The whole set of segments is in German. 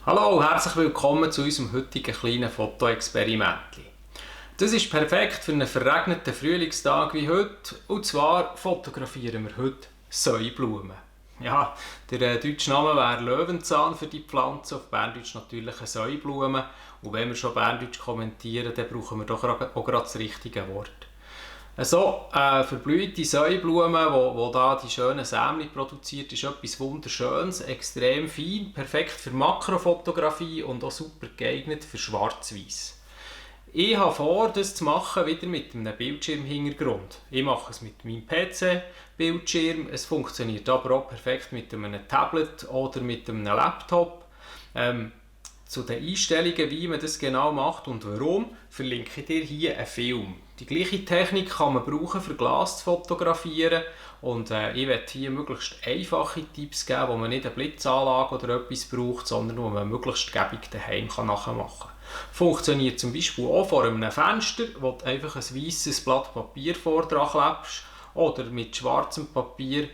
Hallo und herzlich willkommen zu unserem heutigen kleinen Fotoexperiment. Das ist perfekt für einen verregneten Frühlingstag wie heute. Und zwar fotografieren wir heute Säublumen. Ja, der deutsche Name wäre Löwenzahn für die Pflanze, auf Berndeutsch natürlich eine Säublume. Und wenn wir schon Berndeutsch kommentieren, dann brauchen wir doch auch gerade das richtige Wort. So, verblühte Säublume, die da die schönen Sämli produziert, ist etwas Wunderschönes, extrem fein, perfekt für Makrofotografie und auch super geeignet für Schwarz-Weiß. Ich habe vor, das zu machen wieder mit einem Bildschirmhintergrund. Ich mache es mit meinem PC-Bildschirm, es funktioniert aber auch perfekt mit einem Tablet oder mit einem Laptop. Zu den Einstellungen, wie man das genau macht und warum, verlinke ich dir hier einen Film. Die gleiche Technik kann man brauchen, für Glas zu fotografieren. Und ich werde hier möglichst einfache Tipps geben, wo man nicht eine Blitzanlage oder etwas braucht, sondern wo man möglichst gäbig daheim nachmachen kann. Funktioniert zum Beispiel auch vor einem Fenster, wo du einfach ein weißes Blatt Papier dran klebst oder mit schwarzem Papier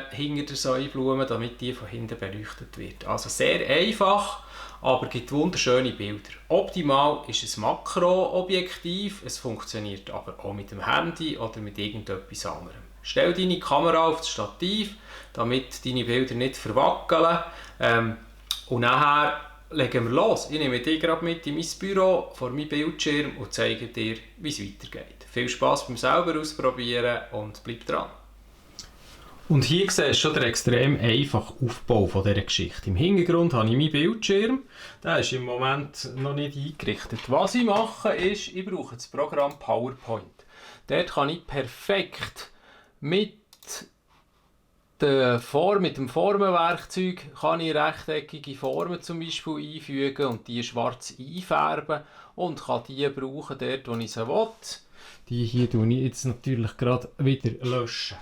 hinter der Säublume, damit die von hinten beleuchtet wird. Also sehr einfach, aber gibt wunderschöne Bilder. Optimal ist ein Makroobjektiv, es funktioniert aber auch mit dem Handy oder mit irgendetwas anderem. Stell deine Kamera auf das Stativ, damit deine Bilder nicht verwackeln. Und nachher legen wir los. Ich nehme dich gerade mit in mein Büro vor meinem Bildschirm und zeige dir, wie es weitergeht. Viel Spass beim selber ausprobieren und bleib dran. Und hier siehst du schon den extrem einfachen Aufbau von dieser Geschichte. Im Hintergrund habe ich meinen Bildschirm. Der ist im Moment noch nicht eingerichtet. Was ich mache ist, ich brauche das Programm PowerPoint. Dort kann ich perfekt mit dem Formenwerkzeug kann ich rechteckige Formen zum Beispiel einfügen und die schwarz einfärben und kann die brauchen dort, wo ich sie will. Die hier tue ich jetzt natürlich gerade wieder löschen.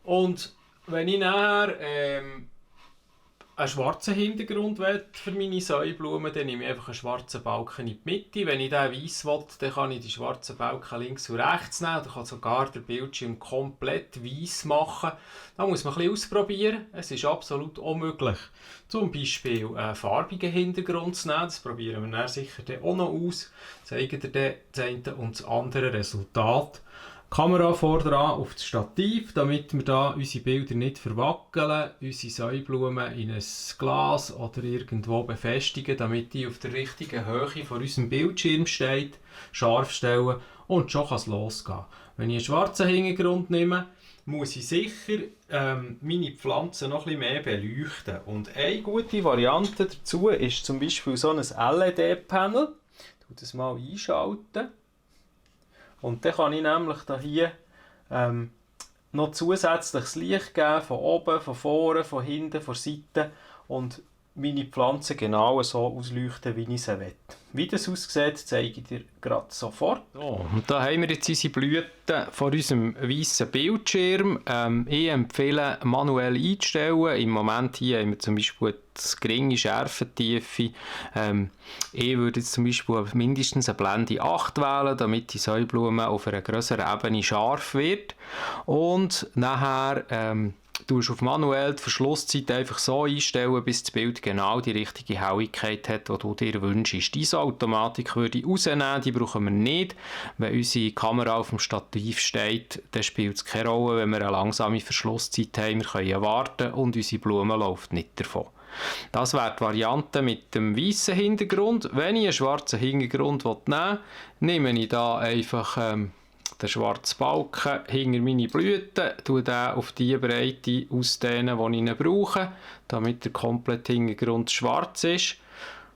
Und wenn ich nachher einen schwarzen Hintergrund will für meine Säublumen, dann nehme ich einfach einen schwarzen Balken in die Mitte. Wenn ich den weiss will, dann kann ich die schwarzen Balken links und rechts nehmen. Oder kann sogar den Bildschirm komplett weiss machen. Da muss man ein bisschen ausprobieren. Es ist absolut unmöglich, zum Beispiel einen farbigen Hintergrund zu nehmen. Das probieren wir dann sicher auch noch aus. Zeigen dir dann das eine und das andere Resultat. Kamera vordran auf das Stativ, damit wir da unsere Bilder nicht verwackeln, unsere Säublumen in ein Glas oder irgendwo befestigen, damit die auf der richtigen Höhe von unserem Bildschirm steht, scharf stellen und schon kann es losgehen. Wenn ich einen schwarzen Hintergrund nehme, muss ich sicher meine Pflanzen noch ein bisschen mehr beleuchten. Und eine gute Variante dazu ist zum Beispiel so ein LED-Panel. Ich tue das mal einschalten. Und dann kann ich nämlich hier noch zusätzliches Licht geben, von oben, von vorne, von hinten, von Seiten und meine Pflanzen genau so ausleuchten, wie ich sie will. Wie das aussieht, zeige ich dir gerade sofort. So, und da haben wir jetzt unsere Blüten vor unserem weißen Bildschirm. Ich empfehle, manuell einzustellen. Im Moment hier haben wir zum Beispiel die geringe Schärfentiefe. Ich würde jetzt zum Beispiel mindestens eine Blende 8 wählen, damit die Säublume auf einer grösseren Ebene scharf wird. Und nachher du auf manuell die Verschlusszeit einfach so einstellen, bis das Bild genau die richtige Helligkeit hat, die du dir wünschst. Diese Automatik würde ich rausnehmen, die brauchen wir nicht. Wenn unsere Kamera auf dem Stativ steht, dann spielt es keine Rolle, wenn wir eine langsame Verschlusszeit haben. Wir können warten und unsere Blume läuft nicht davon. Das wäre die Variante mit dem weißen Hintergrund. Wenn ich einen schwarzen Hintergrund nehmen will, nehme ich da einfach den schwarzen Balken hinter meine Blüten, tue den auf die Breite ausdehnen, die ich ihn brauche, damit der komplette Hintergrund schwarz ist.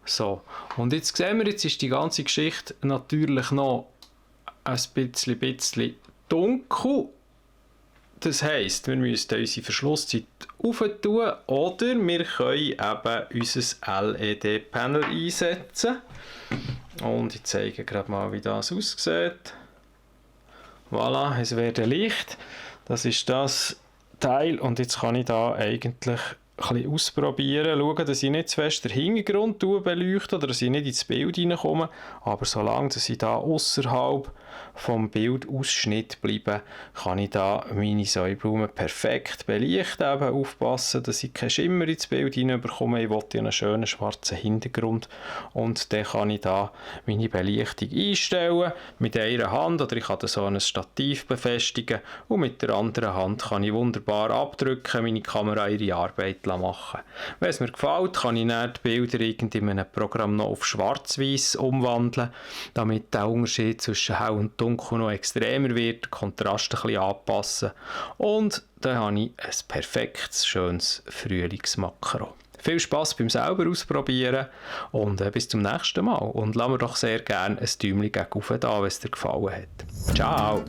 So. Und jetzt sehen wir, jetzt ist die ganze Geschichte natürlich noch ein bisschen dunkel. Das heisst, wir müssen unsere Verschlusszeit aufentun oder wir können eben unser LED-Panel einsetzen. Und ich zeige gerade mal, wie das aussieht. Voilà, es wird Licht. Das ist das Teil und jetzt kann ich da eigentlich ein bisschen ausprobieren, schauen, dass ich nicht zu fest den Hintergrund beleuchte oder dass ich nicht ins Bild hineinkomme. Aber solange dass ich da außerhalb vom Bildausschnitt bleibe, kann ich da meine Säublumen perfekt belichten. Eben aufpassen, dass ich keinen Schimmer ins Bild hineinbekomme. Ich will ja einen schönen schwarzen Hintergrund. Und dann kann ich da meine Belichtung einstellen mit einer Hand, oder ich kann da so ein Stativ befestigen und mit der anderen Hand kann ich wunderbar abdrücken, meine Kamera ihre Arbeit machen. Wenn es mir gefällt, kann ich dann die Bilder in einem Programm noch auf schwarz-weiß umwandeln, damit der Unterschied zwischen hell und dunkel noch extremer wird, den Kontrast ein bisschen anpassen und dann habe ich ein perfektes, schönes Frühlingsmakro. Viel Spass beim selber ausprobieren und bis zum nächsten Mal. Und lass mir doch sehr gerne ein Däumchen gegen oben da, wenn es dir gefallen hat. Ciao!